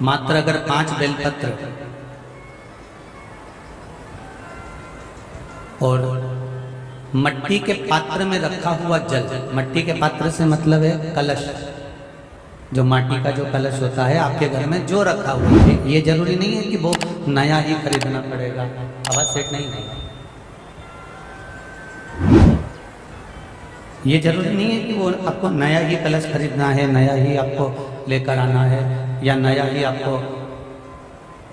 मात्र अगर 5 बेलपत्र और मट्टी के पात्र में रखा हुआ जल, मट्टी के पात्र से मतलब है कलश, जो माटी का जो कलश होता है आपके घर में जो रखा हुआ है, ये जरूरी नहीं है कि वो नया ही खरीदना पड़ेगा। आवाज सेट नहीं। ये जरूरी नहीं है कि वो आपको नया ही कलश खरीदना है, नया ही आपको लेकर आना है, या नया ही आपको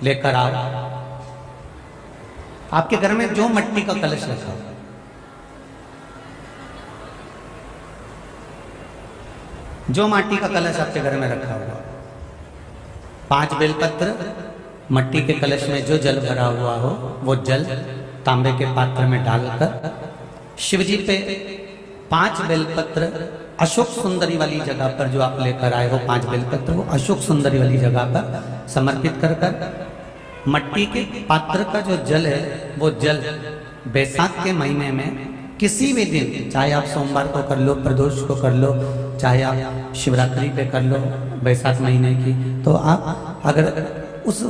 लेकर आओ। आपके घर में जो मट्टी का कलश रखा हो, जो माटी का कलश आपके घर में रखा हुआ, 5 बेलपत्र, मट्टी के कलश में जो जल भरा हुआ हो, वो जल तांबे के पात्र में डालकर शिव जी पे 5 बेलपत्र अशोक सुंदरी वाली जगह पर जो आप लेकर आए हो, 5 बेलपत्र वो अशोक सुंदरी वाली जगह पर समर्पित कर मट्टी के पात्र का जो जल है, वो जल बैसाख के महीने में किसी भी दिन, चाहे आप सोमवार को कर लो, प्रदोष को कर लो, चाहे आप शिवरात्रि पे कर लो बैसाख महीने की, तो आप अगर उस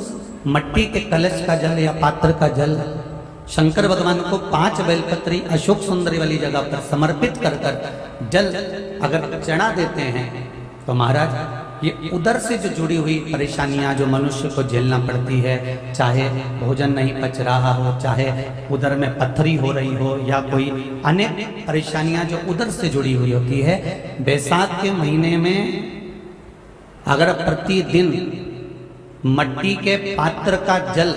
मट्टी के कलश का जल या पात्र का जल शंकर भगवान को 5 बेलपत्री अशोक सुंदरी वाली जगह पर समर्पित कर जल अगर चढ़ा देते हैं, तो महाराज ये उदर से जो जुड़ी हुई परेशानियां जो मनुष्य को झेलना पड़ती है, चाहे भोजन नहीं पच रहा हो, चाहे उदर में पत्थरी हो रही हो, या कोई अनेक परेशानियां जो उदर से जुड़ी हुई होती है, बैसाख के महीने में अगर प्रतिदिन मट्टी के पात्र का जल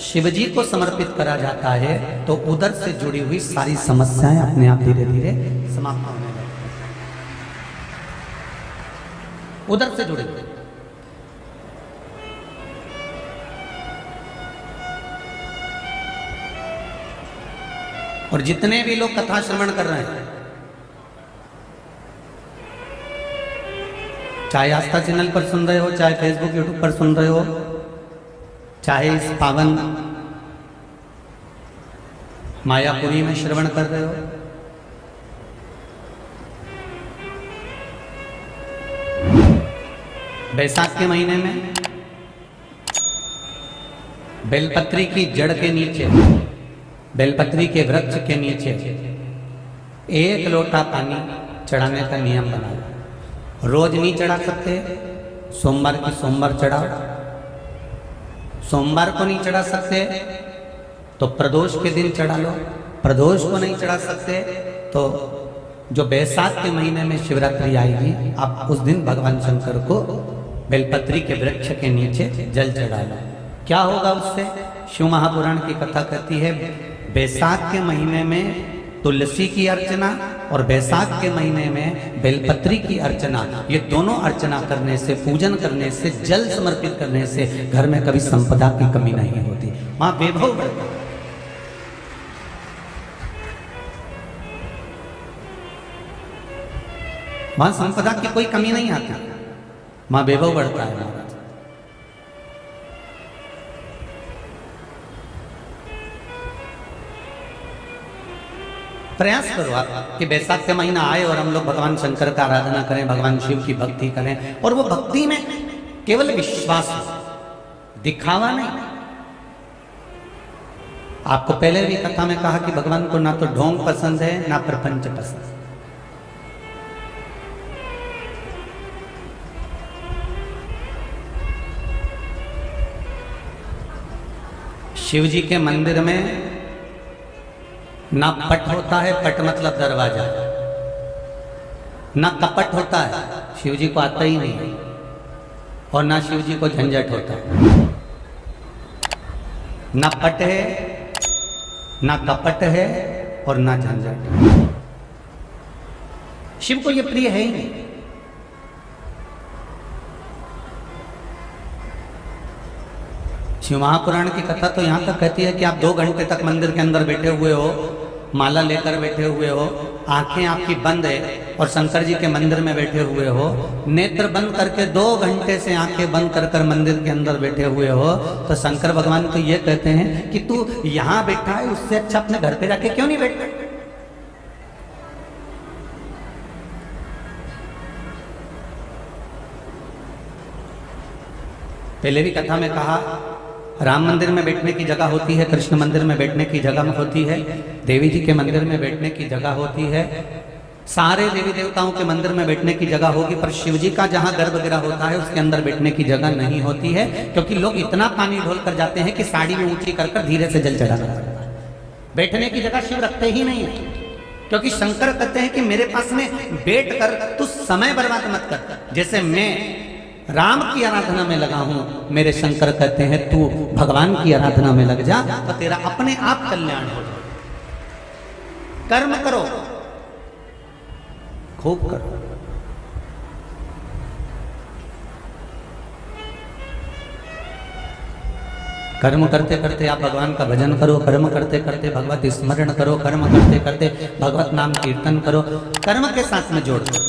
शिवजी को समर्पित करा जाता है, तो उदर से जुड़ी हुई सारी समस्याएं अपने आप धीरे धीरे समाप्त होने लगती हैं। उदर से जुड़ी हुई और जितने भी लोग कथा श्रवण कर रहे हैं, चाहे आस्था चैनल पर सुन रहे हो, चाहे फेसबुक यूट्यूब पर सुन रहे हो, चाहे इस पावन मायापुरी में श्रवण कर रहे हो, बैसाख के महीने में बेलपत्री की जड़ के नीचे, बेलपत्री के वृक्ष के नीचे 1 लोटा पानी चढ़ाने का नियम बनाओ। रोज नहीं चढ़ा सकते, सोमवार की सोमवार चढ़ाओ। सोमवार को नहीं चढ़ा सकते तो प्रदोष के दिन चढ़ा लो। प्रदोष को नहीं चढ़ा सकते तो जो बैसाख के महीने में शिवरात्रि आएगी, आप उस दिन भगवान शंकर को बेलपत्री के वृक्ष के नीचे जल चढ़ा लो। क्या होगा उससे? शिव महापुराण की कथा कहती है, बैसाख के महीने में तुलसी की अर्चना और बैसाख के महीने में बेलपत्री की अर्चना, ये दोनों अर्चना करने से, पूजन करने से, जल समर्पित करने से घर में कभी संपदा की कमी नहीं होती, वहां वैभव बढ़ता है। वहां संपदा की कोई कमी नहीं आती, वहां वैभव बढ़ता है। महाराज प्रयास करो आप कि बैसाख का महीना आए और हम लोग भगवान शंकर का आराधना करें, भगवान शिव की भक्ति करें, और वो भक्ति में केवल विश्वास हो, दिखावा नहीं। आपको पहले भी कथा में कहा कि भगवान को ना तो ढोंग पसंद है, ना प्रपंच पसंद है। शिव जी के मंदिर में ना पट होता है, पट मतलब दरवाजा, ना कपट होता है, शिव जी को आता ही नहीं, और ना शिव जी को झंझट होता है। ना पट है, ना कपट है, और ना झंझट। शिव को ये प्रिय है ही नहीं। शिव महापुराण की कथा तो यहाँ तक कहती है कि आप 2 घंटे तक मंदिर के अंदर बैठे हुए हो, माला लेकर बैठे हुए हो, आंखें आपकी बंद है और शंकर जी के मंदिर में बैठे हुए हो, नेत्र बंद करके 2 घंटे से आंखें बंद कर मंदिर के अंदर बैठे हुए हो, तो शंकर भगवान तो ये कहते हैं कि तू यहाँ बैठा है, उससे अच्छा अपने घर पे जाके क्यों नहीं बैठता? पहले भी कथा में कहा, राम मंदिर में बैठने की जगह होती है, कृष्ण मंदिर में बैठने की जगह होती है, देवी जी के मंदिर में बैठने की जगह होती है, सारे देवी देवताओं के मंदिर में बैठने की जगह होगी, पर शिव जी का जहां गर्भगृह होता है उसके अंदर बैठने की जगह नहीं होती है, क्योंकि लोग इतना पानी ढोल कर जाते हैं कि साड़ी में ऊंची कर धीरे से जल चढ़ाना पड़ता है। बैठने की जगह शिव रखते ही नहीं है, क्योंकि शंकर कहते हैं कि मेरे पास में बैठ कर तू समय बर्बाद मत कर। जैसे मैं राम की आराधना में लगा हूं, मेरे शंकर कहते हैं तू भगवान की आराधना में लग जा तो तेरा अपने आप कल्याण हो जाए। कर्म करो, खूब करो। कर्म करते करते आप भगवान का भजन करो, कर्म करते करते भगवत स्मरण करो, कर्म करते करते भगवत नाम कीर्तन करो, कर्म के साथ में जोड़ दो।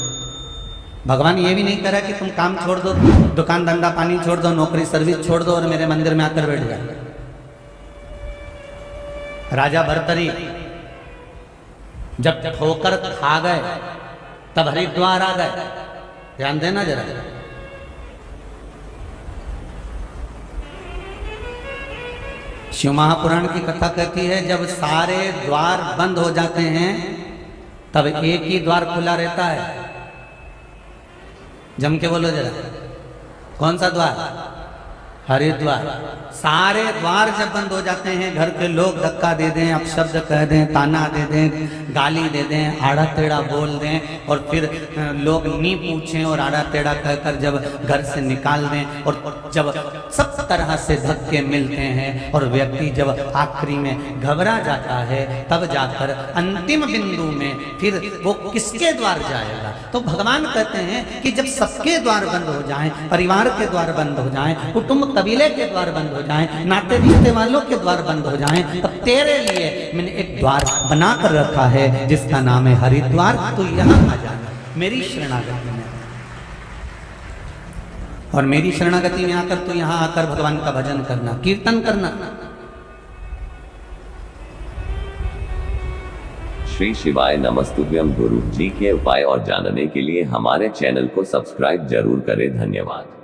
भगवान ये भी नहीं कह रहा कि तुम काम छोड़ दो, दुकान धंधा पानी छोड़ दो, नौकरी सर्विस छोड़ दो और मेरे मंदिर में आकर बैठ जाए। राजा भर्तरी जब ठोकर खा गए तब हरिद्वार आ गए, ध्यान देना जरा। शिव महापुराण की कथा कहती है जब सारे द्वार बंद हो जाते हैं तब एक ही द्वार खुला रहता है। जम के बोलो जरा, कौन सा द्वार? हरिद्वार। सारे द्वार जब बंद हो जाते हैं, घर के लोग धक्का दे दें, अपशब्द कह दें, ताना दे दें, गाली दे दें, आड़ा टेढ़ा बोल दें और फिर लोग नी पूछें और आड़ा टेढ़ा कहकर जब घर से निकाल दें और जब सब तरह से धक्के मिलते हैं और व्यक्ति जब आखिरी में घबरा जाता है तब जाकर अंतिम बिंदु में फिर वो किसके द्वार जाएगा? तो भगवान कहते हैं कि जब सबके द्वार बंद हो जाएं, परिवार के द्वार बंद हो जाएं, कुटुंब कबीले के द्वार बंद हो जाएं, नाते रिश्ते वालों के द्वार बंद हो जाएं, तब तेरे लिए मैंने एक द्वार बना कर रखा है जिसका नाम है हरिद्वार। तो यहाँ आ जाना, मेरी शरणागति में, और मेरी शरणागति में आकर तो यहाँ आकर भगवान का भजन करना, कीर्तन करना। श्री शिवाय नमस्तुभ्यम। गुरु जी के उपाय और जानने के लिए हमारे चैनल को सब्सक्राइब जरूर करें। धन्यवाद।